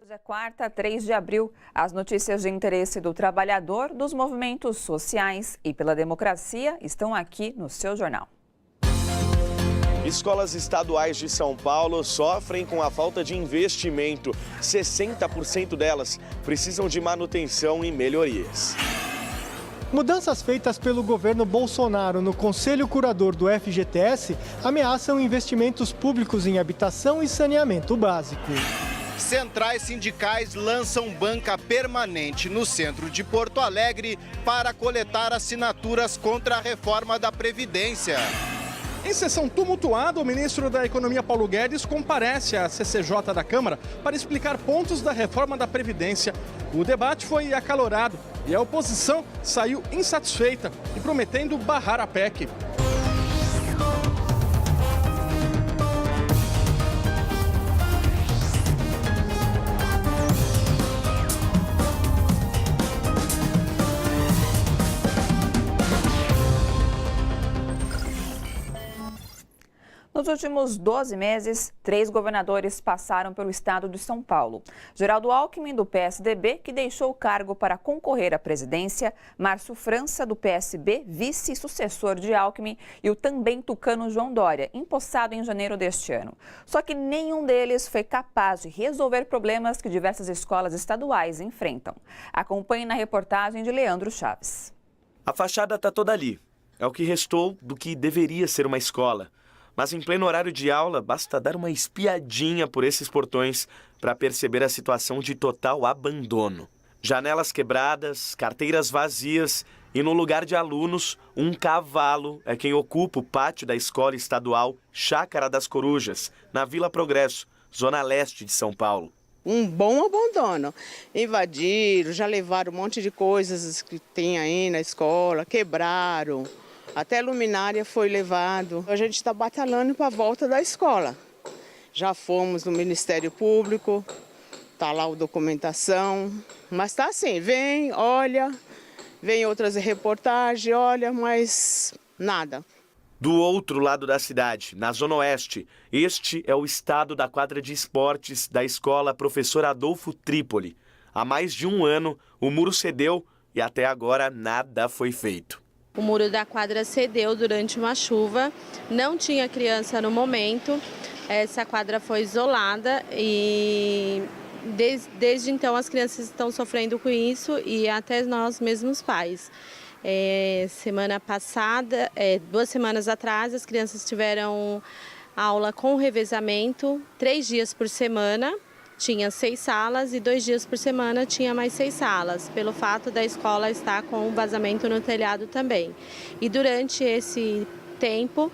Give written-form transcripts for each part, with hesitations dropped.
Hoje é quarta, 3 de abril. As notícias de interesse do trabalhador, dos movimentos sociais e pela democracia estão aqui no seu jornal. Escolas estaduais de São Paulo sofrem com a falta de investimento. 60% delas precisam de manutenção e melhorias. Mudanças feitas pelo governo Bolsonaro no Conselho Curador do FGTS ameaçam investimentos públicos em habitação e saneamento básico. Centrais sindicais lançam banca permanente no centro de Porto Alegre para coletar assinaturas contra a reforma da Previdência. Em sessão tumultuada, o ministro da Economia, Paulo Guedes, comparece à CCJ da Câmara para explicar pontos da reforma da Previdência. O debate foi acalorado e a oposição saiu insatisfeita e prometendo barrar a PEC. Nos últimos 12 meses, 3 governadores passaram pelo estado de São Paulo. Geraldo Alckmin, do PSDB, que deixou o cargo para concorrer à presidência, Márcio França, do PSB, vice e sucessor de Alckmin, e o também tucano João Dória, empossado em janeiro deste ano. Só que nenhum deles foi capaz de resolver problemas que diversas escolas estaduais enfrentam. Acompanhe na reportagem de Leandro Chaves. A fachada está toda ali. É o que restou do que deveria ser uma escola. Mas em pleno horário de aula, basta dar uma espiadinha por esses portões para perceber a situação de total abandono. Janelas quebradas, carteiras vazias e no lugar de alunos, um cavalo é quem ocupa o pátio da escola estadual Chácara das Corujas, na Vila Progresso, zona leste de São Paulo. Um bom abandono. Invadiram, já levaram um monte de coisas que tem aí na escola, quebraram. Até luminária foi levado. A gente está batalhando para a volta da escola. Já fomos no Ministério Público, está lá a documentação. Mas está assim, vem, olha, vem outras reportagens, olha, mas nada. Do outro lado da cidade, na Zona Oeste, este é o estado da quadra de esportes da escola Professor Adolfo Trípoli. Há mais de um ano, o muro cedeu e até agora nada foi feito. O muro da quadra cedeu durante uma chuva, não tinha criança no momento, essa quadra foi isolada e desde então as crianças estão sofrendo com isso e até nós mesmos pais. Semana passada, 2 semanas atrás, as crianças tiveram aula com revezamento, 3 dias por semana. Tinha 6 salas e 2 dias por semana tinha mais 6 salas, pelo fato da escola estar com um vazamento no telhado também. E durante esse tempo,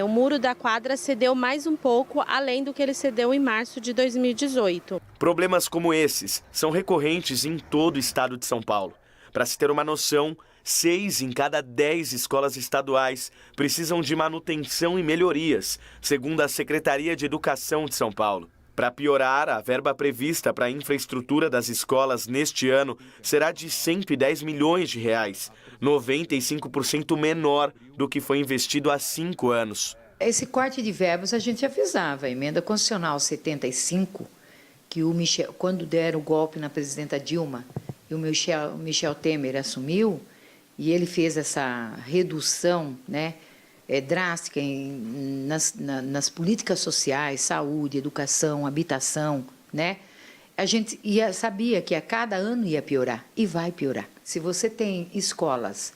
o muro da quadra cedeu mais um pouco, além do que ele cedeu em março de 2018. Problemas como esses são recorrentes em todo o estado de São Paulo. Para se ter uma noção, 6 em cada 10 escolas estaduais precisam de manutenção e melhorias, segundo a Secretaria de Educação de São Paulo. Para piorar, a verba prevista para a infraestrutura das escolas neste ano será de 110 milhões de reais, 95% menor do que foi investido há 5 anos. Esse corte de verbas a gente avisava, a emenda constitucional 75, que o Michel, quando deram o golpe na presidenta Dilma e o Michel Temer assumiu, e ele fez essa redução, né, drástica nas políticas sociais, saúde, educação, habitação, né? A gente sabia que a cada ano ia piorar e vai piorar. Se você tem escolas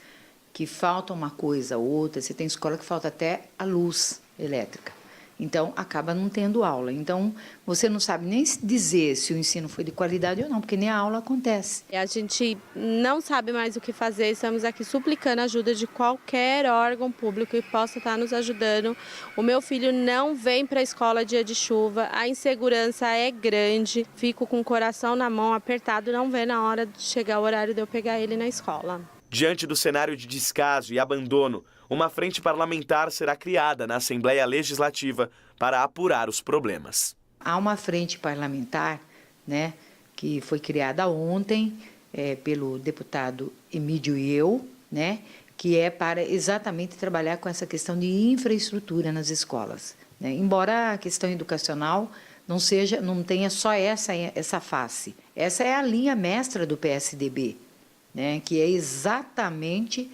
que faltam uma coisa ou outra, você tem escola que falta até a luz elétrica. Então, acaba não tendo aula. Então, você não sabe nem dizer se o ensino foi de qualidade ou não, porque nem a aula acontece. A gente não sabe mais o que fazer, estamos aqui suplicando a ajuda de qualquer órgão público que possa estar nos ajudando. O meu filho não vem para a escola dia de chuva, a insegurança é grande, fico com o coração na mão apertado, não vê na hora de chegar o horário de eu pegar ele na escola. Diante do cenário de descaso e abandono, uma frente parlamentar será criada na Assembleia Legislativa para apurar os problemas. Há uma frente parlamentar, né, que foi criada ontem pelo deputado Emílio e eu, né, que é para exatamente trabalhar com essa questão de infraestrutura nas escolas, né? Embora a questão educacional não tenha só essa face. Essa é a linha mestra do PSDB, né, que é exatamente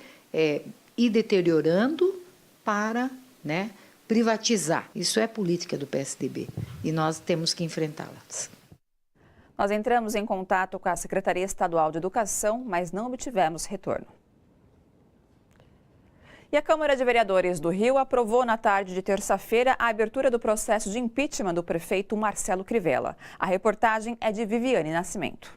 ir deteriorando para, né, privatizar. Isso é política do PSDB e nós temos que enfrentá-las. Nós entramos em contato com a Secretaria Estadual de Educação, mas não obtivemos retorno. E a Câmara de Vereadores do Rio aprovou na tarde de terça-feira a abertura do processo de impeachment do prefeito Marcelo Crivella. A reportagem é de Viviane Nascimento.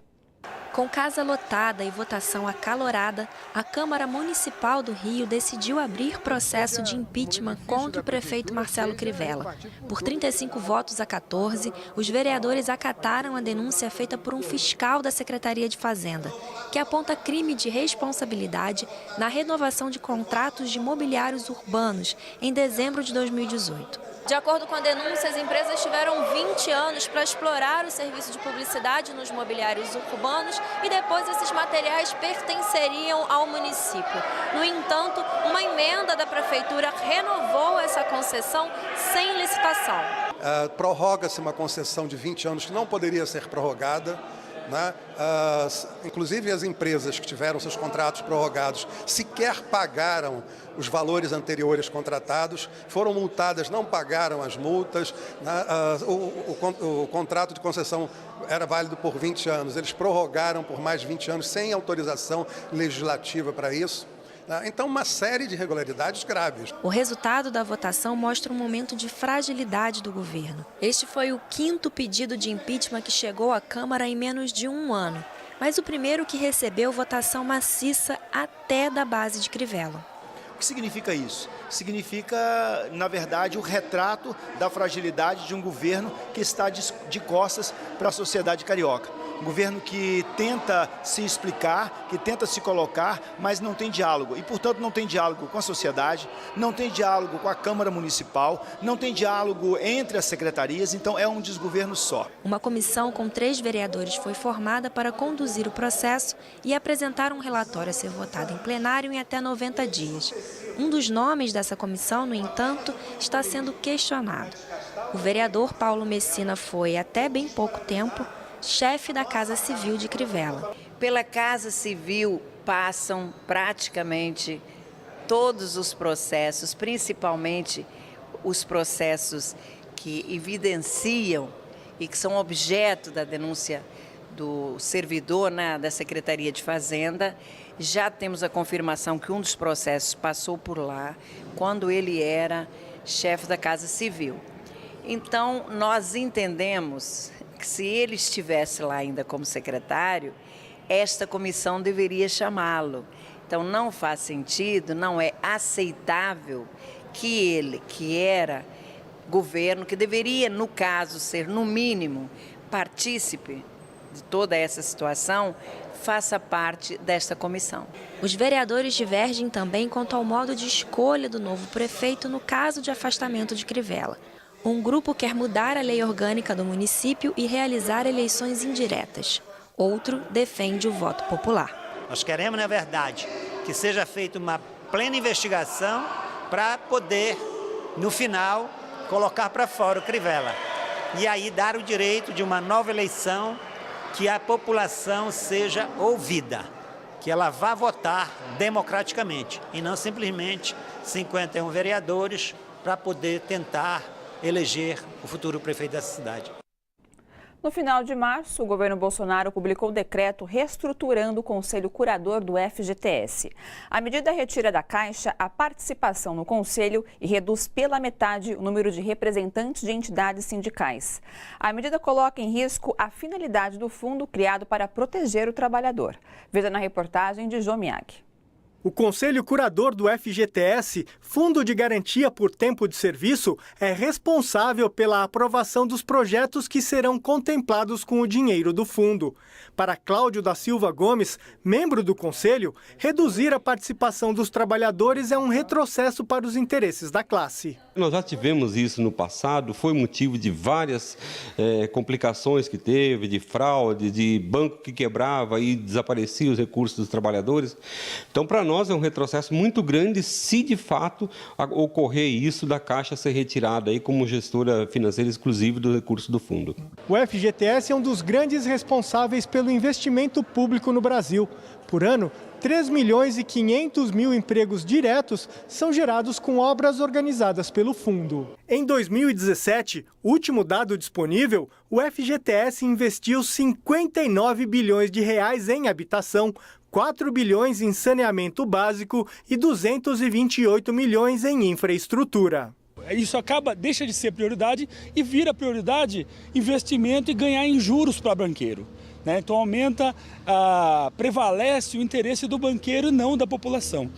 Com casa lotada e votação acalorada, a Câmara Municipal do Rio decidiu abrir processo de impeachment contra o prefeito Marcelo Crivella. Por 35 votos a 14, os vereadores acataram a denúncia feita por um fiscal da Secretaria de Fazenda, que aponta crime de responsabilidade na renovação de contratos de mobiliários urbanos em dezembro de 2018. De acordo com a denúncia, as empresas tiveram 20 anos para explorar o serviço de publicidade nos mobiliários urbanos e depois esses materiais pertenceriam ao município. No entanto, uma emenda da prefeitura renovou essa concessão sem licitação. Prorroga-se uma concessão de 20 anos que não poderia ser prorrogada. Né? Inclusive as empresas que tiveram seus contratos prorrogados sequer pagaram os valores anteriores contratados, foram multadas, não pagaram as multas, né? O contrato de concessão era válido por 20 anos, eles prorrogaram por mais 20 anos sem autorização legislativa para isso. Então, uma série de irregularidades graves. O resultado da votação mostra um momento de fragilidade do governo. Este foi o 5º pedido de impeachment que chegou à Câmara em menos de um ano, mas o primeiro que recebeu votação maciça até da base de Crivella. O que significa isso? Significa, na verdade, o retrato da fragilidade de um governo que está de costas para a sociedade carioca. Um governo que tenta se explicar, que tenta se colocar, mas não tem diálogo. E, portanto, não tem diálogo com a sociedade, não tem diálogo com a Câmara Municipal, não tem diálogo entre as secretarias, então é um desgoverno só. Uma comissão com 3 vereadores foi formada para conduzir o processo e apresentar um relatório a ser votado em plenário em até 90 dias. Um dos nomes dessa comissão, no entanto, está sendo questionado. O vereador Paulo Messina foi, até bem pouco tempo, chefe da Casa Civil de Crivella. Pela Casa Civil passam praticamente todos os processos, principalmente os processos que evidenciam e que são objeto da denúncia do servidor, né, da Secretaria de Fazenda. Já temos a confirmação que um dos processos passou por lá quando ele era chefe da Casa Civil. Então, nós entendemos que se ele estivesse lá ainda como secretário, esta comissão deveria chamá-lo. Então, não faz sentido, não é aceitável que ele, que era governo, que deveria, no caso, ser, no mínimo, partícipe de toda essa situação, faça parte desta comissão. Os vereadores divergem também quanto ao modo de escolha do novo prefeito no caso de afastamento de Crivella. Um grupo quer mudar a lei orgânica do município e realizar eleições indiretas. Outro defende o voto popular. Nós queremos, na verdade, que seja feita uma plena investigação para poder, no final, colocar para fora o Crivella. E aí dar o direito de uma nova eleição, que a população seja ouvida, que ela vá votar democraticamente e não simplesmente 51 vereadores para poder tentar eleger o futuro prefeito dessa cidade. No final de março, o governo Bolsonaro publicou o decreto reestruturando o Conselho Curador do FGTS. A medida retira da Caixa a participação no Conselho e reduz pela metade o número de representantes de entidades sindicais. A medida coloca em risco a finalidade do fundo criado para proteger o trabalhador. Veja na reportagem de Jô Miyagi. O Conselho Curador do FGTS, Fundo de Garantia por Tempo de Serviço, é responsável pela aprovação dos projetos que serão contemplados com o dinheiro do fundo. Para Cláudio da Silva Gomes, membro do Conselho, reduzir a participação dos trabalhadores é um retrocesso para os interesses da classe. Nós já tivemos isso no passado, foi motivo de várias complicações que teve, de fraude, de banco que quebrava e desaparecia os recursos dos trabalhadores. Então, para nós é um retrocesso muito grande se de fato ocorrer isso da Caixa ser retirada aí como gestora financeira exclusiva do recurso do fundo. O FGTS é um dos grandes responsáveis pelo investimento público no Brasil. Por ano, 3 milhões e 500 mil empregos diretos são gerados com obras organizadas pelo fundo. Em 2017, último dado disponível, o FGTS investiu 59 bilhões de reais em habitação, 4 bilhões em saneamento básico e 228 milhões em infraestrutura. Isso deixa de ser prioridade e vira prioridade investimento e ganhar em juros para banqueiro. Então prevalece o interesse do banqueiro e não da população.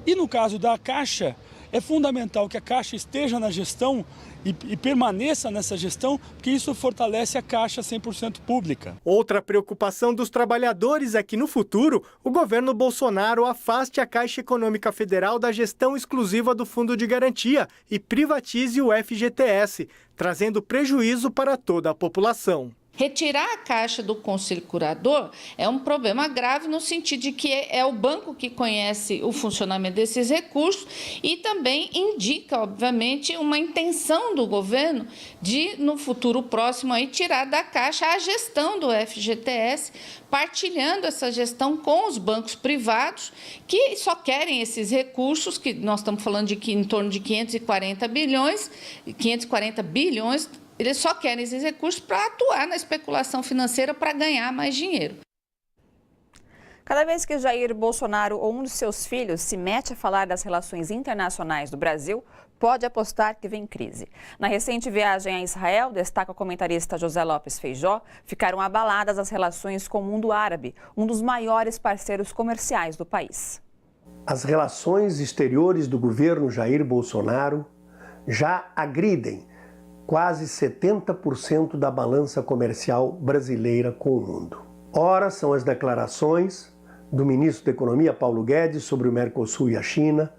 E no caso da Caixa, é fundamental que a Caixa esteja na gestão e permaneça nessa gestão, porque isso fortalece a Caixa 100% pública. Outra preocupação dos trabalhadores é que, no futuro, o governo Bolsonaro afaste a Caixa Econômica Federal da gestão exclusiva do Fundo de Garantia e privatize o FGTS, trazendo prejuízo para toda a população. Retirar a Caixa do Conselho Curador é um problema grave no sentido de que é o banco que conhece o funcionamento desses recursos e também indica, obviamente, uma intenção do governo de, no futuro próximo, aí, tirar da Caixa a gestão do FGTS, partilhando essa gestão com os bancos privados que só querem esses recursos, que nós estamos falando de que em torno de 540 bilhões, eles só querem esses recursos para atuar na especulação financeira para ganhar mais dinheiro. Cada vez que Jair Bolsonaro ou um de seus filhos se mete a falar das relações internacionais do Brasil, pode apostar que vem crise. Na recente viagem a Israel, destaca o comentarista José Lopes Feijó, ficaram abaladas as relações com o mundo árabe, um dos maiores parceiros comerciais do país. As relações exteriores do governo Jair Bolsonaro já agridem quase 70% da balança comercial brasileira com o mundo. Ora são as declarações do ministro da Economia, Paulo Guedes, sobre o Mercosul e a China,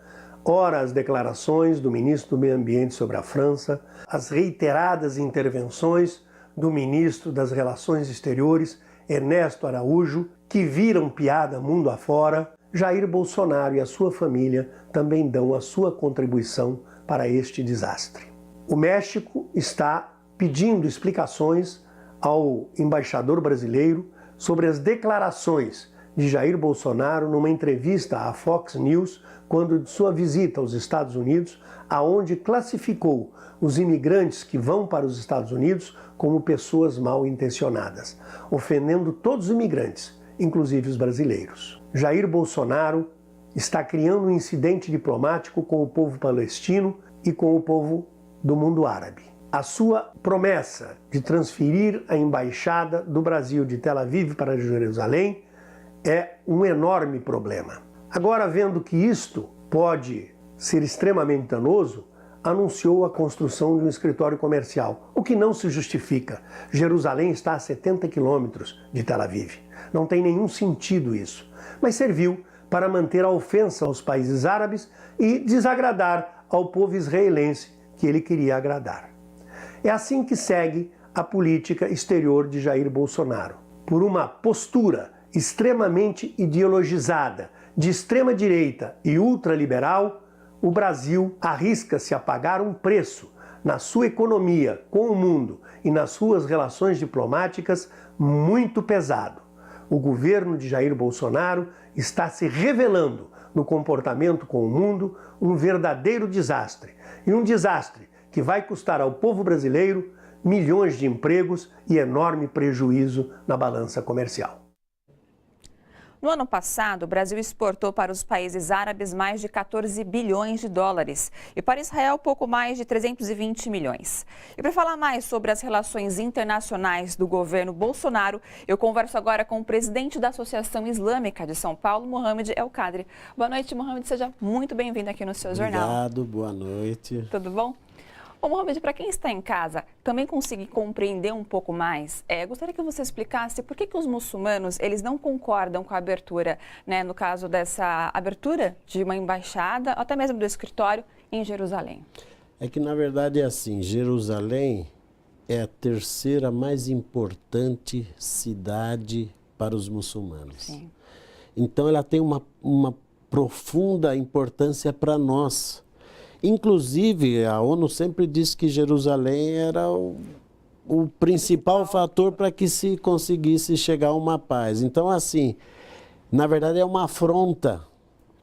ora as declarações do ministro do Meio Ambiente sobre a França, as reiteradas intervenções do ministro das Relações Exteriores, Ernesto Araújo, que viram piada mundo afora. Jair Bolsonaro e a sua família também dão a sua contribuição para este desastre. O México está pedindo explicações ao embaixador brasileiro sobre as declarações de Jair Bolsonaro numa entrevista à Fox News quando de sua visita aos Estados Unidos, aonde classificou os imigrantes que vão para os Estados Unidos como pessoas mal intencionadas, ofendendo todos os imigrantes, inclusive os brasileiros. Jair Bolsonaro está criando um incidente diplomático com o povo palestino e com o povo do mundo árabe. A sua promessa de transferir a embaixada do Brasil de Tel Aviv para Jerusalém é um enorme problema. Agora, vendo que isto pode ser extremamente danoso, anunciou a construção de um escritório comercial, o que não se justifica. Jerusalém está a 70 quilômetros de Tel Aviv. Não tem nenhum sentido isso, mas serviu para manter a ofensa aos países árabes e desagradar ao povo israelense que ele queria agradar. É assim que segue a política exterior de Jair Bolsonaro. Por uma postura extremamente ideologizada, de extrema direita e ultraliberal, o Brasil arrisca-se a pagar um preço na sua economia com o mundo e nas suas relações diplomáticas muito pesado. O governo de Jair Bolsonaro está se revelando no comportamento com o mundo um verdadeiro desastre. E um desastre que vai custar ao povo brasileiro milhões de empregos e enorme prejuízo na balança comercial. No ano passado, o Brasil exportou para os países árabes mais de 14 bilhões de dólares e para Israel pouco mais de 320 milhões. E para falar mais sobre as relações internacionais do governo Bolsonaro, eu converso agora com o presidente da Associação Islâmica de São Paulo, Mohamed El Kadri. Boa noite, Mohamed. Seja muito bem-vindo aqui no seu jornal. Obrigado, boa noite. Tudo bom? Bom, Mohamed, para quem está em casa, também conseguir compreender um pouco mais, gostaria que você explicasse por que os muçulmanos eles não concordam com a abertura, no caso dessa abertura de uma embaixada, até mesmo do escritório, em Jerusalém. É que, na verdade, é assim, Jerusalém é a terceira mais importante cidade para os muçulmanos. Sim. Então, ela tem uma profunda importância para nós. Inclusive, a ONU sempre disse que Jerusalém era o principal fator para que se conseguisse chegar a uma paz. Então, assim, na verdade é uma afronta.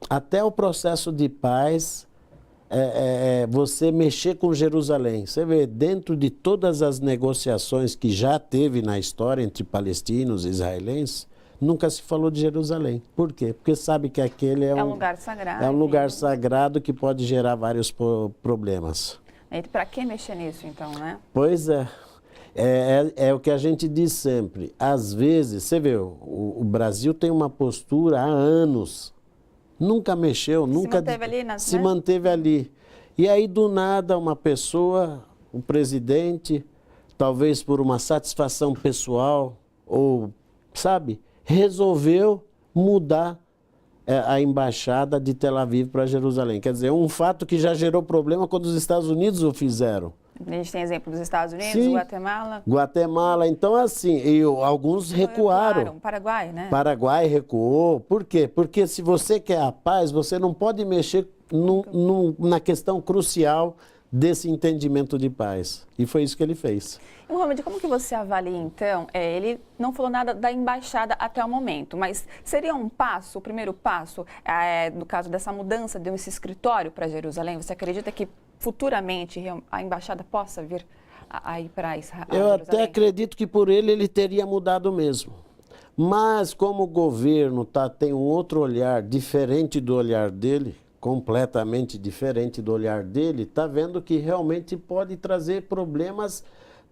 Até o processo de paz, você mexer com Jerusalém. Você vê, dentro de todas as negociações que já teve na história entre palestinos e israelenses, nunca se falou de Jerusalém. Por quê? Porque sabe que aquele é um lugar sagrado. É um lugar sagrado que pode gerar vários problemas. E para que mexer nisso, então, né? Pois é. É o que a gente diz sempre. Às vezes, você vê, o Brasil tem uma postura há anos. Nunca mexeu, nunca se manteve ali. E aí, do nada, uma pessoa, o presidente, talvez por uma satisfação pessoal, ou, sabe, resolveu mudar a embaixada de Tel Aviv para Jerusalém. Quer dizer, um fato que já gerou problema quando os Estados Unidos o fizeram. A gente tem exemplo dos Estados Unidos, Sim. Guatemala. Guatemala, então assim, alguns recuaram. Paraguai, né? Paraguai recuou. Por quê? Porque se você quer a paz, você não pode mexer na questão crucial desse entendimento de paz. E foi isso que ele fez. E, Mohamed, como que você avalia, então? Ele não falou nada da embaixada até o momento, mas seria um passo, o primeiro passo, no caso dessa mudança desse escritório para Jerusalém? Você acredita que futuramente a embaixada possa vir a ir para Israel? Eu até acredito que por ele teria mudado mesmo. Mas como o governo tem um outro olhar diferente do olhar dele, completamente diferente do olhar dele, está vendo que realmente pode trazer problemas,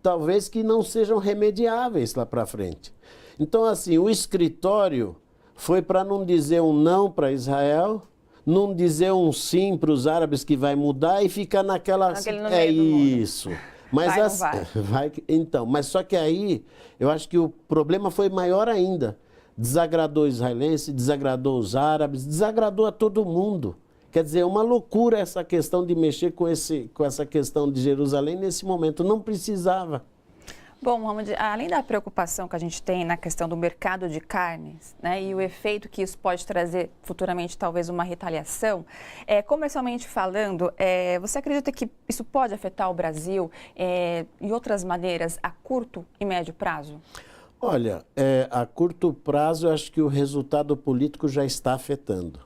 talvez que não sejam remediáveis lá para frente. Então, assim, o escritório foi para não dizer um não para Israel, não dizer um sim para os árabes que vai mudar e ficar naquela... É isso. Mas vai. Então, mas só que aí, eu acho que o problema foi maior ainda. Desagradou o israelense, desagradou os árabes, desagradou a todo mundo. Quer dizer, é uma loucura essa questão de mexer com essa questão de Jerusalém nesse momento. Não precisava. Bom, Mohamed, além da preocupação que a gente tem na questão do mercado de carnes, né, e o efeito que isso pode trazer futuramente, talvez uma retaliação, comercialmente falando, você acredita que isso pode afetar o Brasil em outras maneiras a curto e médio prazo? Olha, a curto prazo eu acho que o resultado político já está afetando.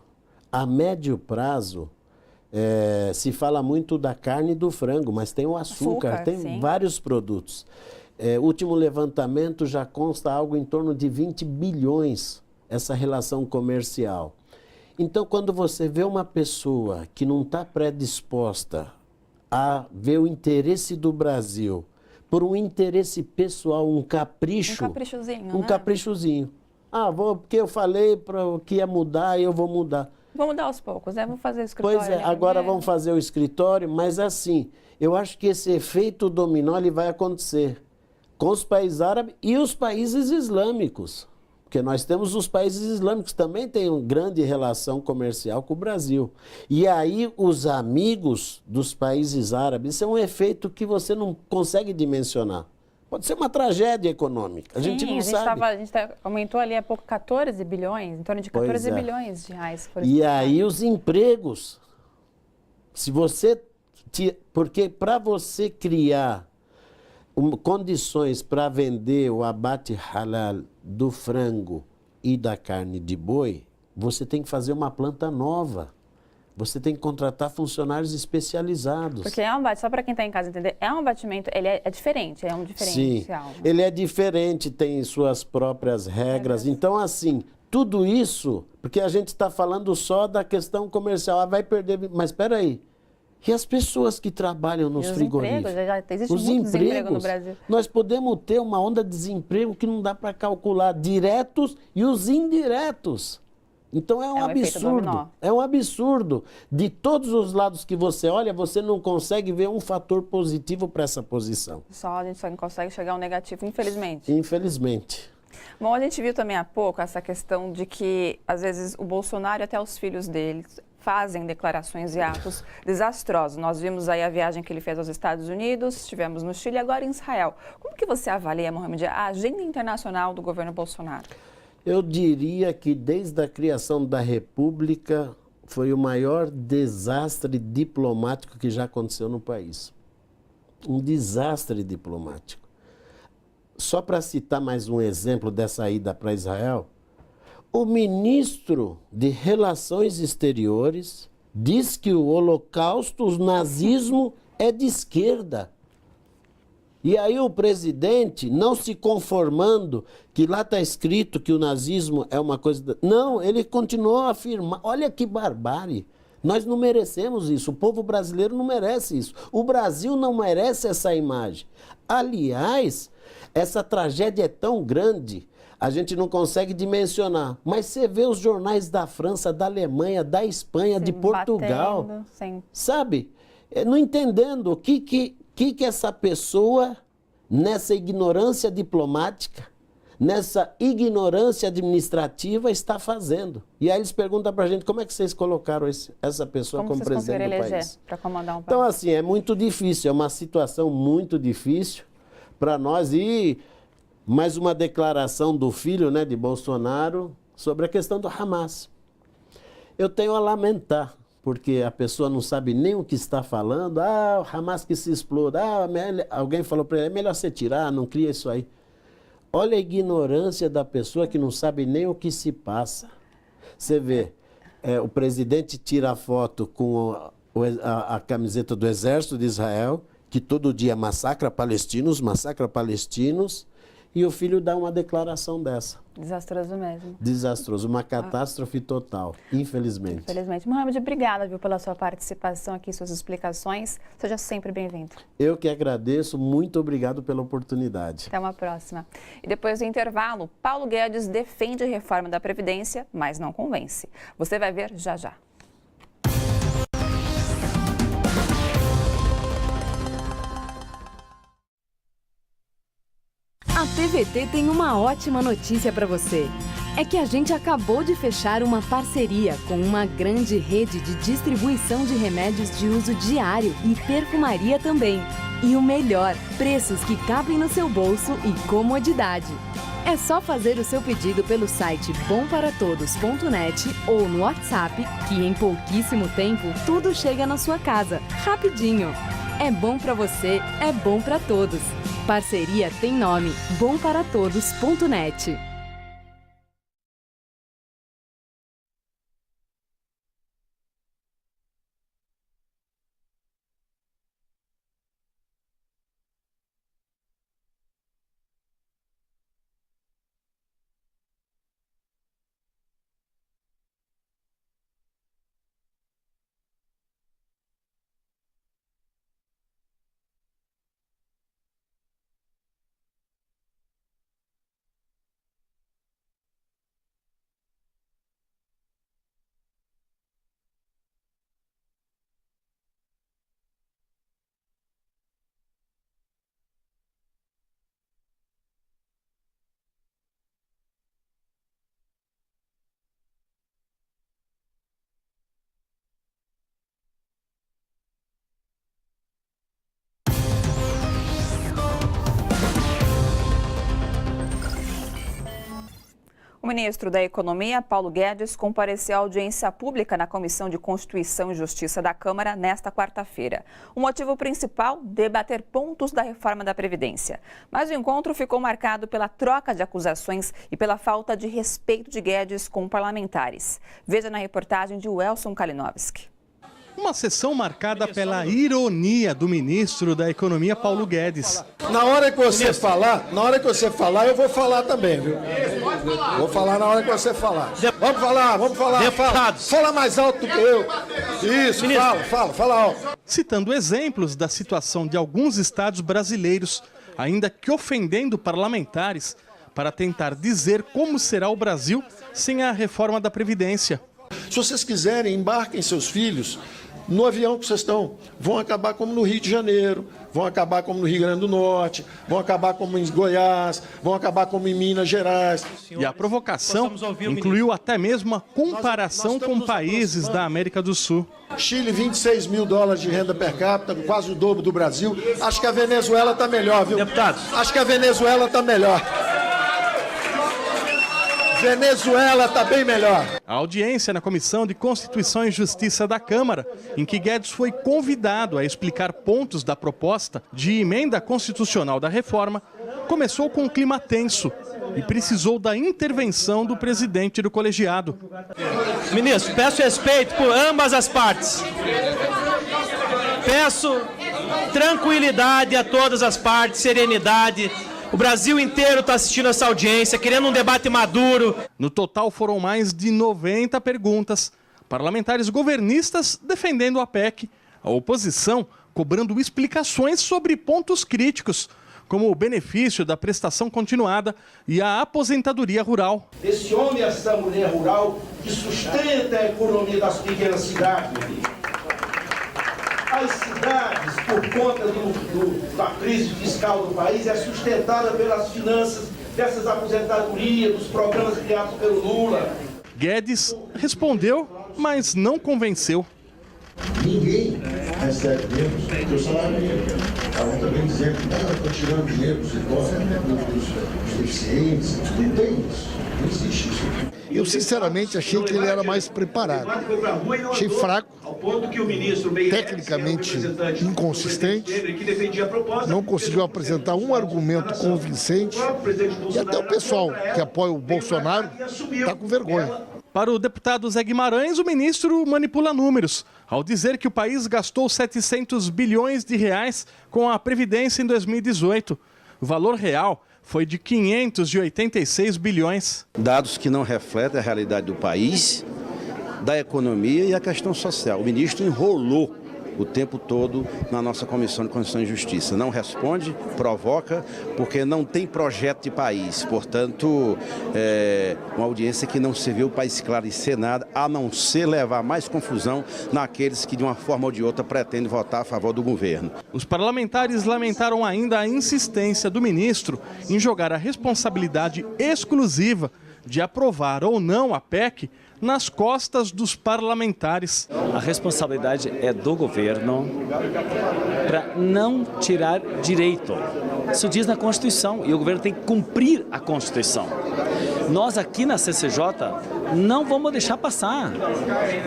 A médio prazo, se fala muito da carne e do frango, mas tem o açúcar tem sim. Vários produtos. O último levantamento já consta algo em torno de 20 bilhões, essa relação comercial. Então, quando você vê uma pessoa que não está predisposta a ver o interesse do Brasil, por um interesse pessoal, um capricho... Um caprichozinho, Um caprichozinho. Porque eu falei que ia mudar e eu vou mudar. Vamos mudar aos poucos, né? Vamos fazer o escritório. Pois é, agora vamos fazer o escritório, mas assim, eu acho que esse efeito dominó ele vai acontecer com os países árabes e os países islâmicos. Porque nós temos os países islâmicos que também têm uma grande relação comercial com o Brasil. E aí os amigos dos países árabes, isso é um efeito que você não consegue dimensionar. Pode ser uma tragédia econômica, a gente não sabe. A gente aumentou ali há pouco 14 bilhões, em torno de 14 bilhões de reais. E aí os empregos, porque para você criar condições para vender o abate halal do frango e da carne de boi, você tem que fazer uma planta nova. Você tem que contratar funcionários especializados. Porque é um abate, só para quem está em casa entender, é um abatimento, ele é diferente, é um diferencial. Sim, ele é diferente, tem suas próprias regras. Então, assim, tudo isso, porque a gente está falando só da questão comercial, vai perder, mas espera aí. E as pessoas que trabalham nos frigoríficos? Já existe muito desemprego no Brasil. Nós podemos ter uma onda de desemprego que não dá para calcular, diretos e os indiretos. Então é um absurdo, é um absurdo. De todos os lados que você olha, você não consegue ver um fator positivo para essa posição. A gente só não consegue chegar ao negativo, infelizmente. Infelizmente. Bom, a gente viu também há pouco essa questão de que, às vezes, o Bolsonaro e até os filhos dele fazem declarações e atos desastrosos. Nós vimos aí a viagem que ele fez aos Estados Unidos, estivemos no Chile e agora em Israel. Como que você avalia, Mohamed, a agenda internacional do governo Bolsonaro? Eu diria que desde a criação da República, foi o maior desastre diplomático que já aconteceu no país. Um desastre diplomático. Só para citar mais um exemplo dessa ida para Israel, o ministro de Relações Exteriores diz que o Holocausto, o nazismo, é de esquerda. E aí o presidente, não se conformando, que lá está escrito que o nazismo é uma coisa... Não, ele continuou a afirmar. Olha que barbárie. Nós não merecemos isso. O povo brasileiro não merece isso. O Brasil não merece essa imagem. Aliás, essa tragédia é tão grande, a gente não consegue dimensionar. Mas você vê os jornais da França, da Alemanha, da Espanha, de Portugal. Batendo, sabe? Não entendendo o que essa pessoa, nessa ignorância diplomática, nessa ignorância administrativa, está fazendo. E aí eles perguntam para a gente como é que vocês colocaram essa pessoa como presidente do país. Para comandar um país? Então, assim, é muito difícil, é uma situação muito difícil para nós. E mais uma declaração do filho, né, de Bolsonaro sobre a questão do Hamas. Eu tenho a lamentar, porque a pessoa não sabe nem o que está falando. O Hamas que se exploda. Alguém falou para ele, é melhor você tirar, não cria isso aí. Olha a ignorância da pessoa que não sabe nem o que se passa. Você vê, o presidente tira a foto com a camiseta do Exército de Israel, que todo dia massacra palestinos, e o filho dá uma declaração dessa. Desastroso mesmo. Desastroso, uma catástrofe total, infelizmente. Infelizmente. Mohamed, obrigada, viu, pela sua participação aqui, suas explicações. Seja sempre bem-vindo. Eu que agradeço, muito obrigado pela oportunidade. Até uma próxima. E depois do intervalo, Paulo Guedes defende a reforma da Previdência, mas não convence. Você vai ver já já. A TVT tem uma ótima notícia para você. É que a gente acabou de fechar uma parceria com uma grande rede de distribuição de remédios de uso diário e perfumaria também. E o melhor, preços que cabem no seu bolso e comodidade. É só fazer o seu pedido pelo site bomparatodos.net ou no WhatsApp, que em pouquíssimo tempo tudo chega na sua casa, rapidinho. É bom para você, é bom para todos. Parceria tem nome, bomparatodos.net. O ministro da Economia, Paulo Guedes, compareceu à audiência pública na Comissão de Constituição e Justiça da Câmara nesta quarta-feira. O motivo principal, debater pontos da reforma da Previdência. Mas o encontro ficou marcado pela troca de acusações e pela falta de respeito de Guedes com parlamentares. Veja na reportagem de Welson Kalinowski. Uma sessão marcada pela ironia do ministro da Economia, Paulo Guedes. Na hora que você falar, eu vou falar também, viu? Vou falar na hora que você falar. Vamos falar. Deputados. Fala mais alto do que eu. Isso, fala alto. Citando exemplos da situação de alguns estados brasileiros, ainda que ofendendo parlamentares, para tentar dizer como será o Brasil sem a reforma da Previdência. Se vocês quiserem, embarquem seus filhos no avião que vocês estão. Vão acabar como no Rio de Janeiro, vão acabar como no Rio Grande do Norte, vão acabar como em Goiás, vão acabar como em Minas Gerais. E a provocação incluiu até mesmo a comparação com países da América do Sul. Chile, 26 mil dólares de renda per capita, quase o dobro do Brasil. Acho que a Venezuela está melhor, viu? Deputados. Acho que a Venezuela está melhor. Venezuela está bem melhor. A audiência na Comissão de Constituição e Justiça da Câmara, em que Guedes foi convidado a explicar pontos da proposta de emenda constitucional da reforma, começou com um clima tenso e precisou da intervenção do presidente do colegiado. Ministro, peço respeito por ambas as partes. Peço tranquilidade a todas as partes, serenidade. O Brasil inteiro está assistindo essa audiência, querendo um debate maduro. No total foram mais de 90 perguntas. Parlamentares governistas defendendo a PEC. A oposição cobrando explicações sobre pontos críticos, como o benefício da prestação continuada e a aposentadoria rural. Esse homem e essa mulher rural que sustenta a economia das pequenas cidades, meu filho. As cidades, por conta da crise fiscal do país, é sustentada pelas finanças dessas aposentadorias, dos programas criados pelo Lula. Guedes respondeu, mas não convenceu. Ninguém recebe menos do salário mínimo. Estavam também dizendo que estão tirando dinheiro dos deficientes. Não tem isso. Não existe isso. Eu, sinceramente, achei que ele era mais preparado. Achei fraco, tecnicamente inconsistente, não conseguiu apresentar um argumento convincente e até o pessoal que apoia o Bolsonaro está com vergonha. Para o deputado Zé Guimarães, o ministro manipula números, ao dizer que o país gastou 700 bilhões de reais com a Previdência em 2018. O valor real foi de 586 bilhões. Dados que não refletem a realidade do país, da economia e a questão social. O ministro enrolou o tempo todo na nossa Comissão de Constituição e Justiça. Não responde, provoca, porque não tem projeto de país. Portanto, uma audiência que não serviu para esclarecer nada, a não ser levar mais confusão naqueles que, de uma forma ou de outra, pretendem votar a favor do governo. Os parlamentares lamentaram ainda a insistência do ministro em jogar a responsabilidade exclusiva de aprovar ou não a PEC nas costas dos parlamentares. A responsabilidade é do governo para não tirar direito. Isso diz na Constituição e o governo tem que cumprir a Constituição. Nós aqui na CCJ não vamos deixar passar.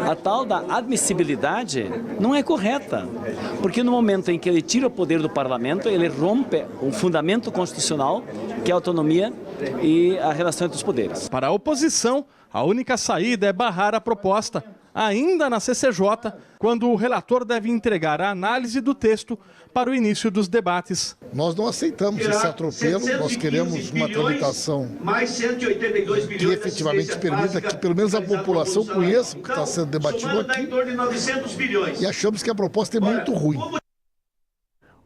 A tal da admissibilidade não é correta, porque no momento em que ele tira o poder do parlamento, ele rompe um fundamento constitucional, que é a autonomia e a relação entre os poderes. Para a oposição, a única saída é barrar a proposta, ainda na CCJ, quando o relator deve entregar a análise do texto para o início dos debates. Nós não aceitamos esse atropelo, nós queremos uma tramitação que efetivamente permita que pelo menos a população conheça o que está sendo debatido aqui, e achamos que a proposta é muito ruim.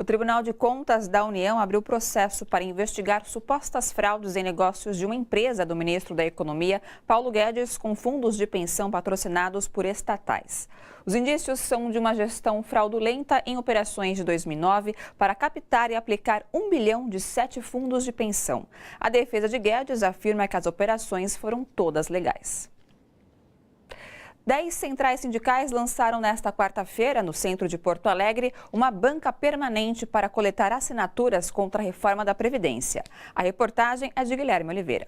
O Tribunal de Contas da União abriu processo para investigar supostas fraudes em negócios de uma empresa do ministro da Economia, Paulo Guedes, com fundos de pensão patrocinados por estatais. Os indícios são de uma gestão fraudulenta em operações de 2009 para captar e aplicar 1 bilhão de 7 fundos de pensão. A defesa de Guedes afirma que as operações foram todas legais. 10 centrais sindicais lançaram nesta quarta-feira, no centro de Porto Alegre, uma banca permanente para coletar assinaturas contra a reforma da Previdência. A reportagem é de Guilherme Oliveira.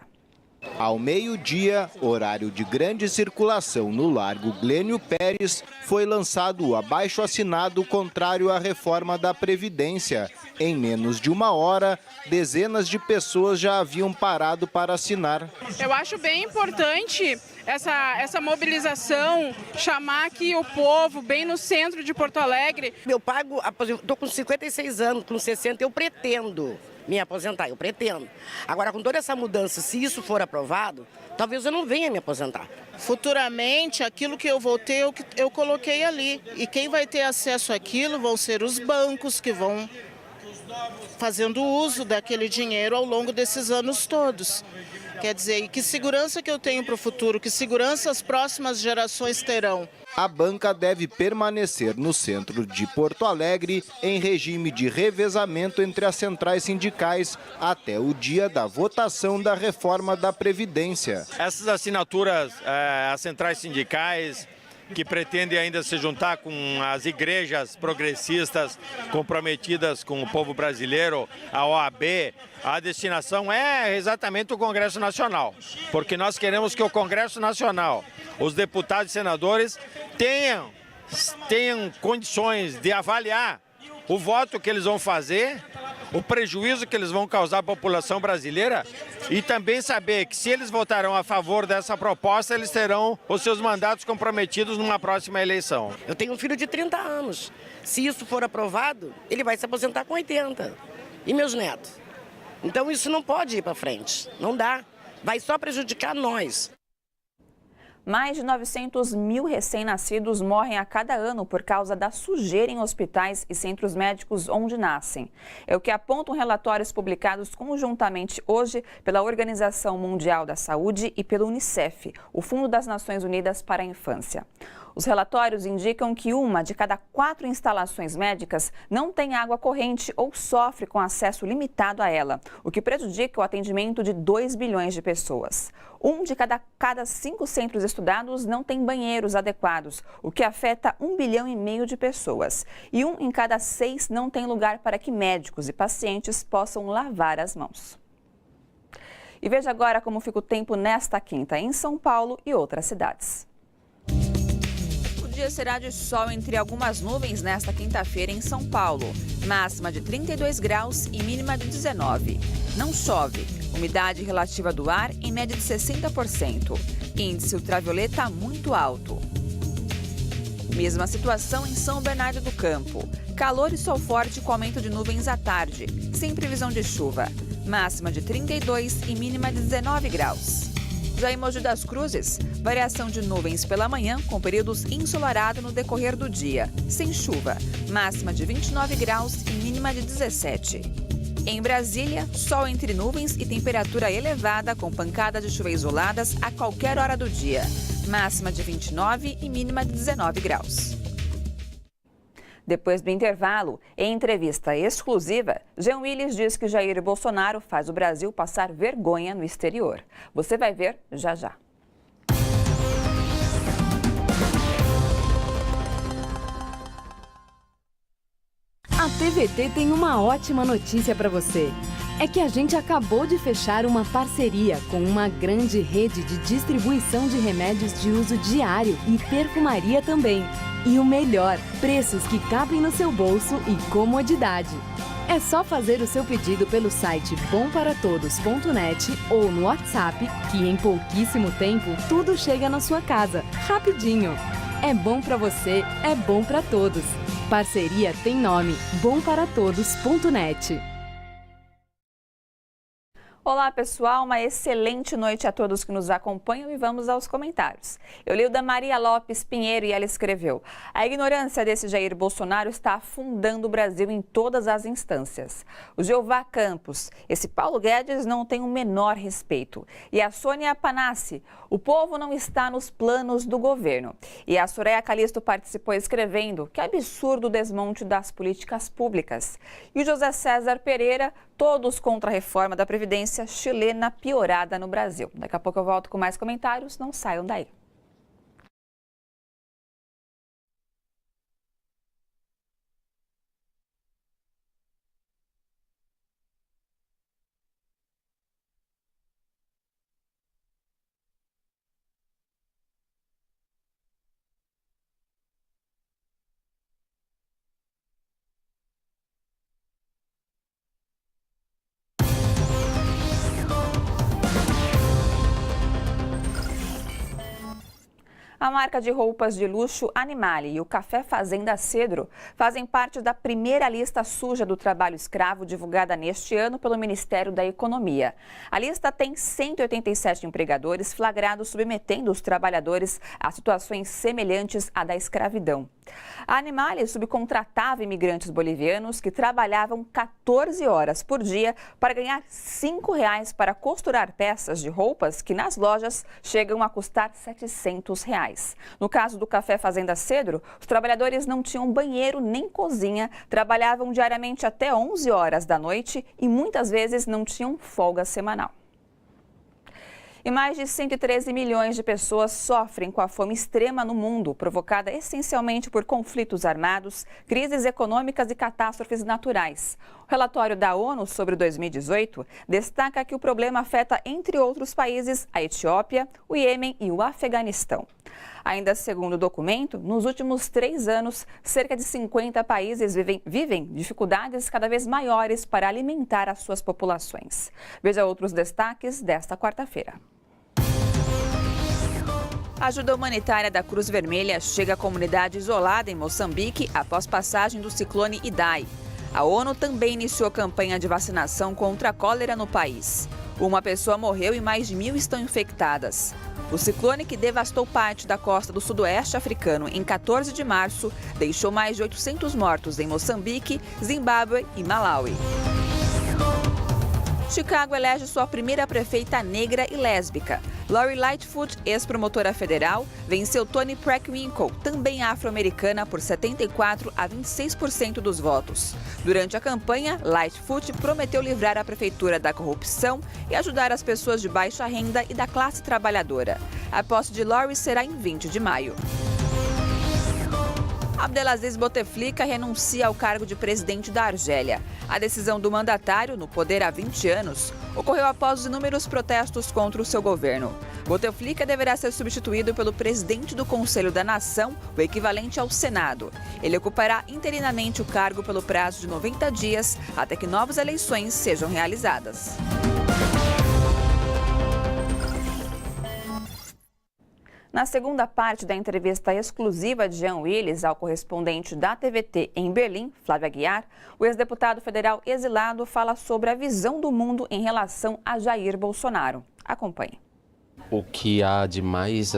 Ao meio-dia, horário de grande circulação no Largo Glênio Pérez, foi lançado o abaixo-assinado contrário à reforma da Previdência. Em menos de uma hora, dezenas de pessoas já haviam parado para assinar. Eu acho bem importante essa mobilização, chamar aqui o povo bem no centro de Porto Alegre. Eu pago, estou com 56 anos, com 60 eu pretendo me aposentar, eu pretendo. Agora, com toda essa mudança, se isso for aprovado, talvez eu não venha me aposentar. Futuramente, aquilo que eu vou ter, eu coloquei ali. E quem vai ter acesso àquilo vão ser os bancos que vão fazendo uso daquele dinheiro ao longo desses anos todos. Quer dizer, e que segurança que eu tenho para o futuro, que segurança as próximas gerações terão. A banca deve permanecer no centro de Porto Alegre em regime de revezamento entre as centrais sindicais até o dia da votação da reforma da Previdência. Essas assinaturas, as centrais sindicais que pretende ainda se juntar com as igrejas progressistas comprometidas com o povo brasileiro, a OAB. A destinação é exatamente o Congresso Nacional, porque nós queremos que o Congresso Nacional, os deputados e senadores, tenham condições de avaliar o voto que eles vão fazer, o prejuízo que eles vão causar à população brasileira e também saber que se eles votarão a favor dessa proposta, eles terão os seus mandatos comprometidos numa próxima eleição. Eu tenho um filho de 30 anos. Se isso for aprovado, ele vai se aposentar com 80. E meus netos? Então isso não pode ir para frente. Não dá. Vai só prejudicar nós. Mais de 900 mil recém-nascidos morrem a cada ano por causa da sujeira em hospitais e centros médicos onde nascem. É o que apontam relatórios publicados conjuntamente hoje pela Organização Mundial da Saúde e pelo Unicef, o Fundo das Nações Unidas para a Infância. Os relatórios indicam que 1 de cada 4 instalações médicas não tem água corrente ou sofre com acesso limitado a ela, o que prejudica o atendimento de 2 bilhões de pessoas. 1 de cada 5 centros estudados não tem banheiros adequados, o que afeta 1,5 bilhão de pessoas. E 1 em cada 6 não tem lugar para que médicos e pacientes possam lavar as mãos. E veja agora como fica o tempo nesta quinta em São Paulo e outras cidades. O dia será de sol entre algumas nuvens nesta quinta-feira em São Paulo. Máxima de 32 graus e mínima de 19. Não chove. Umidade relativa do ar em média de 60%. Índice ultravioleta muito alto. Mesma situação em São Bernardo do Campo. Calor e sol forte com aumento de nuvens à tarde, sem previsão de chuva. Máxima de 32 e mínima de 19 graus. Já em Mogi das Cruzes, variação de nuvens pela manhã com períodos ensolarados no decorrer do dia, sem chuva. Máxima de 29 graus e mínima de 17. Em Brasília, sol entre nuvens e temperatura elevada com pancadas de chuva isoladas a qualquer hora do dia. Máxima de 29 e mínima de 19 graus. Depois do intervalo, em entrevista exclusiva, Jean Willis diz que Jair Bolsonaro faz o Brasil passar vergonha no exterior. Você vai ver já já. A TVT tem uma ótima notícia para você. É que a gente acabou de fechar uma parceria com uma grande rede de distribuição de remédios de uso diário e perfumaria também. E o melhor, preços que cabem no seu bolso e comodidade. É só fazer o seu pedido pelo site bomparatodos.net ou no WhatsApp, que em pouquíssimo tempo tudo chega na sua casa, rapidinho. É bom para você, é bom para todos. Parceria tem nome, bomparatodos.net. Olá pessoal, uma excelente noite a todos que nos acompanham e vamos aos comentários. Eu li o da Maria Lopes Pinheiro e ela escreveu: a ignorância desse Jair Bolsonaro está afundando o Brasil em todas as instâncias. O Jeová Campos: esse Paulo Guedes não tem o menor respeito. E a Sônia Panassi: o povo não está nos planos do governo. E a Soraya Calisto participou escrevendo: que absurdo o desmonte das políticas públicas. E o José César Pereira: todos contra a reforma da Previdência chilena piorada no Brasil. Daqui a pouco eu volto com mais comentários, não saiam daí. A marca de roupas de luxo Animale e o Café Fazenda Cedro fazem parte da primeira lista suja do trabalho escravo divulgada neste ano pelo Ministério da Economia. A lista tem 187 empregadores flagrados submetendo os trabalhadores a situações semelhantes à da escravidão. A Animale subcontratava imigrantes bolivianos que trabalhavam 14 horas por dia para ganhar R$ 5 para costurar peças de roupas que nas lojas chegam a custar R$ 700. No caso do Café Fazenda Cedro, os trabalhadores não tinham banheiro nem cozinha, trabalhavam diariamente até 11 horas da noite e muitas vezes não tinham folga semanal. E mais de 113 milhões de pessoas sofrem com a fome extrema no mundo, provocada essencialmente por conflitos armados, crises econômicas e catástrofes naturais. O relatório da ONU sobre 2018 destaca que o problema afeta, entre outros países, a Etiópia, o Iêmen e o Afeganistão. Ainda segundo o documento, nos últimos 3 anos, cerca de 50 países vivem dificuldades cada vez maiores para alimentar as suas populações. Veja outros destaques desta quarta-feira. A ajuda humanitária da Cruz Vermelha chega à comunidade isolada em Moçambique após passagem do ciclone Idai. A ONU também iniciou campanha de vacinação contra a cólera no país. Uma pessoa morreu e mais de 1.000 estão infectadas. O ciclone, que devastou parte da costa do sudoeste africano em 14 de março, deixou mais de 800 mortos em Moçambique, Zimbábue e Malawi. Chicago elege sua primeira prefeita negra e lésbica. Lori Lightfoot, ex-promotora federal, venceu Toni Preckwinkle, também afro-americana, por 74% a 26% dos votos. Durante a campanha, Lightfoot prometeu livrar a prefeitura da corrupção e ajudar as pessoas de baixa renda e da classe trabalhadora. A posse de Lori será em 20 de maio. Abdelaziz Bouteflika renuncia ao cargo de presidente da Argélia. A decisão do mandatário, no poder há 20 anos, ocorreu após os inúmeros protestos contra o seu governo. Bouteflika deverá ser substituído pelo presidente do Conselho da Nação, o equivalente ao Senado. Ele ocupará interinamente o cargo pelo prazo de 90 dias, até que novas eleições sejam realizadas. Na segunda parte da entrevista exclusiva de Jean Willis ao correspondente da TVT em Berlim, Flávio Aguiar, o ex-deputado federal exilado fala sobre a visão do mundo em relação a Jair Bolsonaro. Acompanhe. O que há de mais,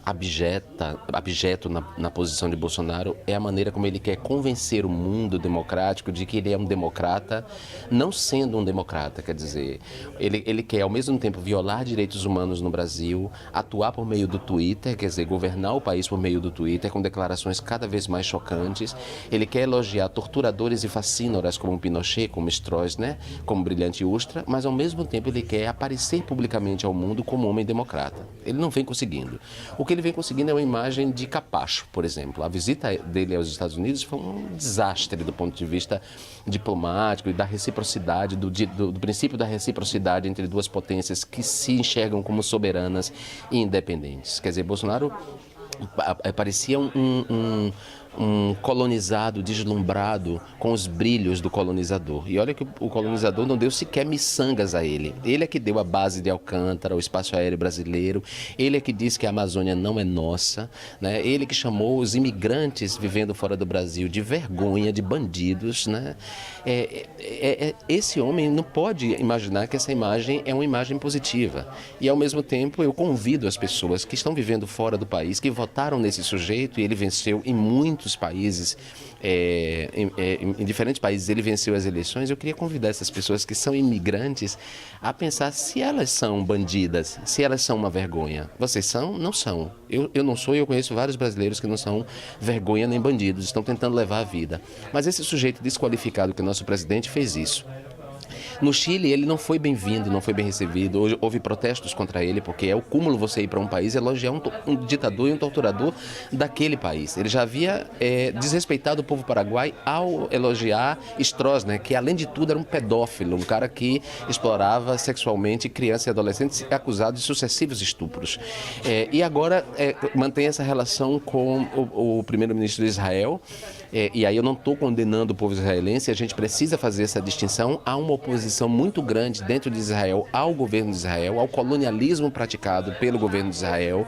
abjeto na posição de Bolsonaro é a maneira como ele quer convencer o mundo democrático de que ele é um democrata, não sendo um democrata. Quer dizer, ele quer ao mesmo tempo violar direitos humanos no Brasil, atuar por meio do Twitter, quer dizer, governar o país por meio do Twitter, com declarações cada vez mais chocantes. Ele quer elogiar torturadores e facínoras como Pinochet, como Stroessner, como Brilhante Ustra, mas ao mesmo tempo ele quer aparecer publicamente ao mundo como homem democrata. Ele não vem conseguindo. O que ele vem conseguindo é uma imagem de capacho, por exemplo. A visita dele aos Estados Unidos foi um desastre do ponto de vista diplomático e da reciprocidade, do princípio da reciprocidade entre duas potências que se enxergam como soberanas e independentes. Quer dizer, Bolsonaro parecia um colonizado deslumbrado com os brilhos do colonizador. E olha que o colonizador não deu sequer miçangas a ele. Ele é que deu a base de Alcântara, o espaço aéreo brasileiro. Ele é que disse que a Amazônia não é nossa, né? Ele que chamou os imigrantes vivendo fora do Brasil de vergonha, de bandidos, né? Esse homem não pode imaginar que essa imagem é uma imagem positiva. E, ao mesmo tempo, eu convido as pessoas que estão vivendo fora do país, que votaram nesse sujeito, e ele venceu em muitos países, em diferentes países ele venceu as eleições. Eu queria convidar essas pessoas que são imigrantes a pensar se elas são bandidas, se elas são uma vergonha. Vocês são? Não são. Eu não sou, e eu conheço vários brasileiros que não são vergonha nem bandidos, estão tentando levar a vida. Mas esse sujeito desqualificado, que o nosso presidente, fez isso. No Chile, ele não foi bem-vindo, não foi bem recebido. Hoje houve protestos contra ele, porque é o cúmulo você ir para um país e elogiar um ditador e um torturador daquele país. Ele já havia desrespeitado o povo paraguai ao elogiar Stroessner, que, além de tudo, era um pedófilo, um cara que explorava sexualmente crianças e adolescentes, acusado de sucessivos estupros. E agora mantém essa relação com o primeiro-ministro de Israel. E aí eu não estou condenando o povo israelense, a gente precisa fazer essa distinção. Há uma oposição muito grande dentro de Israel ao governo de Israel, ao colonialismo praticado pelo governo de Israel,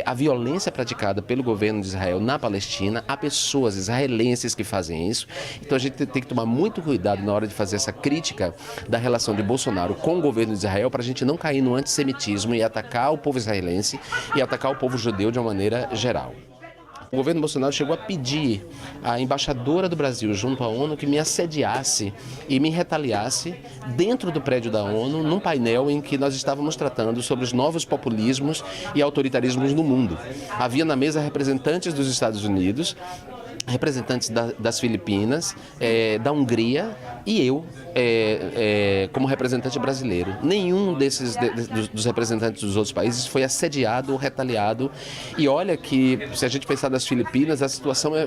à violência praticada pelo governo de Israel na Palestina. Há pessoas israelenses que fazem isso. Então a gente tem que tomar muito cuidado na hora de fazer essa crítica da relação de Bolsonaro com o governo de Israel, para a gente não cair no antissemitismo e atacar o povo israelense e atacar o povo judeu de uma maneira geral. O governo Bolsonaro chegou a pedir à embaixadora do Brasil junto à ONU que me assediasse e me retaliasse dentro do prédio da ONU, num painel em que nós estávamos tratando sobre os novos populismos e autoritarismos no mundo. Havia na mesa representantes dos Estados Unidos, representantes das Filipinas, da Hungria e eu, como representante brasileiro. Nenhum dos representantes dos outros países foi assediado ou retaliado. E olha que, se a gente pensar nas Filipinas, a situação é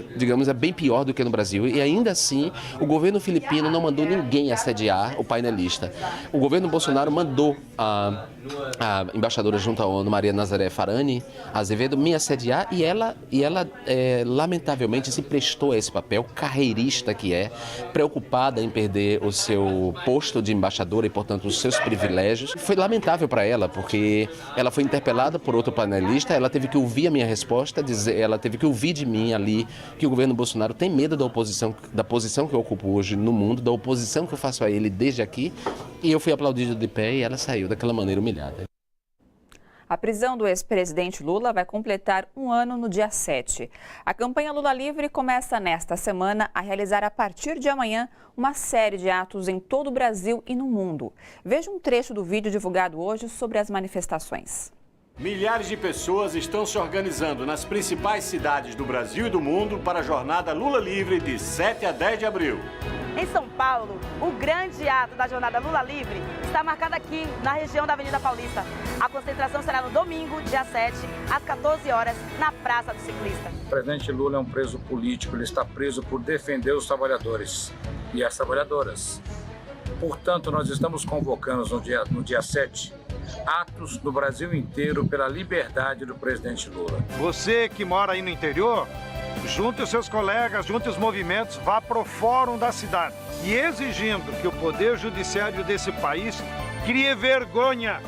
bem pior do que no Brasil. E ainda assim, o governo filipino não mandou ninguém assediar o painelista. O governo Bolsonaro mandou a embaixadora junto à ONU, Maria Nazaré Farani Azevedo, me assediar e ela lamentavelmente se prestou a esse papel, carreirista que é, preocupada em perder o seu posto de embaixadora e, portanto, os seus privilégios. Foi lamentável para ela, porque ela foi interpelada por outro panelista, ela teve que ouvir a minha resposta, ela teve que ouvir de mim ali que o governo Bolsonaro tem medo da posição que eu ocupo hoje no mundo, da oposição que eu faço a ele desde aqui, e eu fui aplaudido de pé e ela saiu daquela maneira humilhada. A prisão do ex-presidente Lula vai completar 1 ano no dia 7. A campanha Lula Livre começa nesta semana a realizar a partir de amanhã uma série de atos em todo o Brasil e no mundo. Veja um trecho do vídeo divulgado hoje sobre as manifestações. Milhares de pessoas estão se organizando nas principais cidades do Brasil e do mundo para a jornada Lula Livre de 7 a 10 de abril. Em São Paulo, o grande ato da jornada Lula Livre está marcado aqui na região da Avenida Paulista. A concentração será no domingo, dia 7, às 14 horas, na Praça do Ciclista. O presidente Lula é um preso político, ele está preso por defender os trabalhadores e as trabalhadoras. Portanto, nós estamos convocando no dia 7, atos do Brasil inteiro pela liberdade do presidente Lula. Você que mora aí no interior, junte os seus colegas, junte os movimentos, vá para o fórum da cidade e exigindo que o Poder Judiciário desse país crie vergonha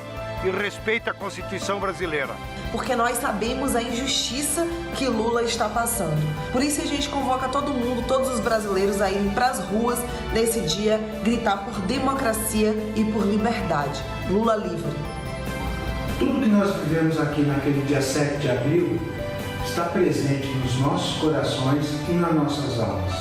e respeite a Constituição brasileira. Porque nós sabemos a injustiça que Lula está passando. Por isso a gente convoca todo mundo, todos os brasileiros a irem para as ruas nesse dia, gritar por democracia e por liberdade. Lula livre. Tudo que nós vivemos aqui naquele dia 7 de abril está presente nos nossos corações e nas nossas almas.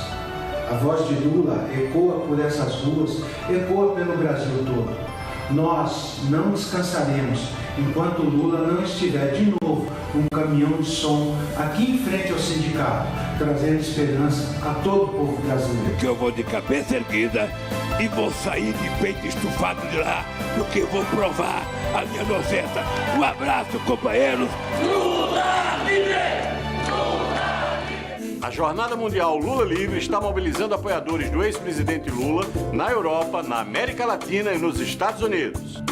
A voz de Lula ecoa por essas ruas, ecoa pelo Brasil todo. Nós não descansaremos enquanto Lula não estiver de novo com um caminhão de som aqui em frente ao sindicato, trazendo esperança a todo o povo brasileiro. Que eu vou de cabeça erguida e vou sair de peito estufado de lá, porque vou provar a minha inocência. Um abraço, companheiros. Lula livre! A Jornada Mundial Lula Livre está mobilizando apoiadores do ex-presidente Lula na Europa, na América Latina e nos Estados Unidos.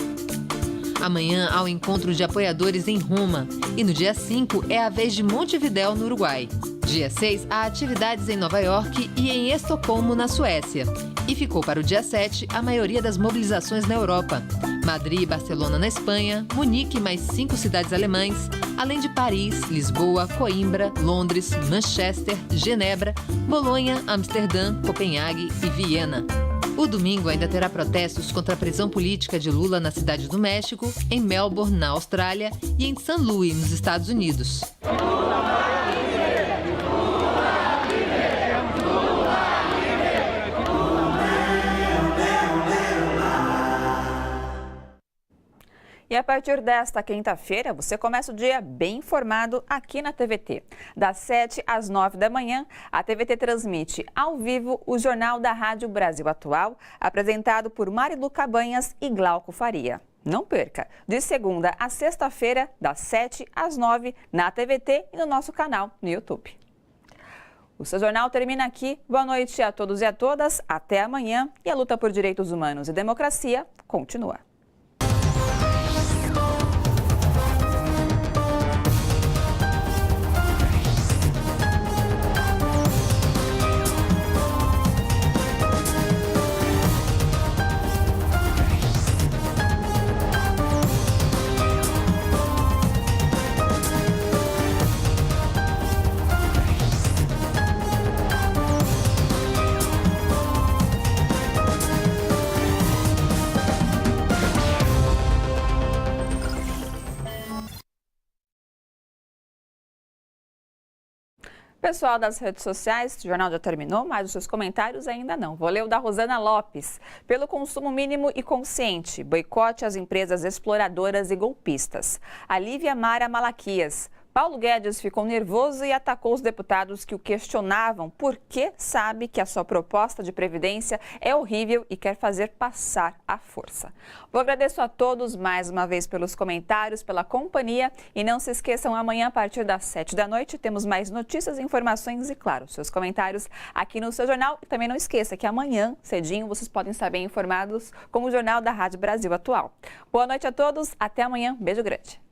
Amanhã há o encontro de apoiadores em Roma e no dia 5 é a vez de Montevidéu, no Uruguai. Dia 6 há atividades em Nova York e em Estocolmo, na Suécia. E ficou para o dia 7 a maioria das mobilizações na Europa. Madrid e Barcelona na Espanha, Munique e mais 5 cidades alemãs, além de Paris, Lisboa, Coimbra, Londres, Manchester, Genebra, Bolonha, Amsterdã, Copenhague e Viena. O domingo ainda terá protestos contra a prisão política de Lula na cidade do México, em Melbourne, na Austrália, e em St. Louis, nos Estados Unidos. E a partir desta quinta-feira, você começa o dia bem informado aqui na TVT. Das 7 às 9 da manhã, a TVT transmite ao vivo o Jornal da Rádio Brasil Atual, apresentado por Marilu Cabanhas e Glauco Faria. Não perca, de segunda a sexta-feira, das 7 às 9, na TVT e no nosso canal no YouTube. O seu jornal termina aqui. Boa noite a todos e a todas. Até amanhã. E a luta por direitos humanos e democracia continua. Pessoal das redes sociais, o jornal já terminou, mas os seus comentários ainda não. Vou ler o da Rosana Lopes. Pelo consumo mínimo e consciente, boicote às empresas exploradoras e golpistas. A Lívia Mara Malaquias. Paulo Guedes ficou nervoso e atacou os deputados que o questionavam porque sabe que a sua proposta de previdência é horrível e quer fazer passar à força. Eu agradeço a todos mais uma vez pelos comentários, pela companhia e não se esqueçam, amanhã a partir das 7 da noite temos mais notícias, informações e, claro, seus comentários aqui no seu jornal. E também não esqueça que amanhã, cedinho, vocês podem estar bem informados com o Jornal da Rádio Brasil Atual. Boa noite a todos, até amanhã, beijo grande.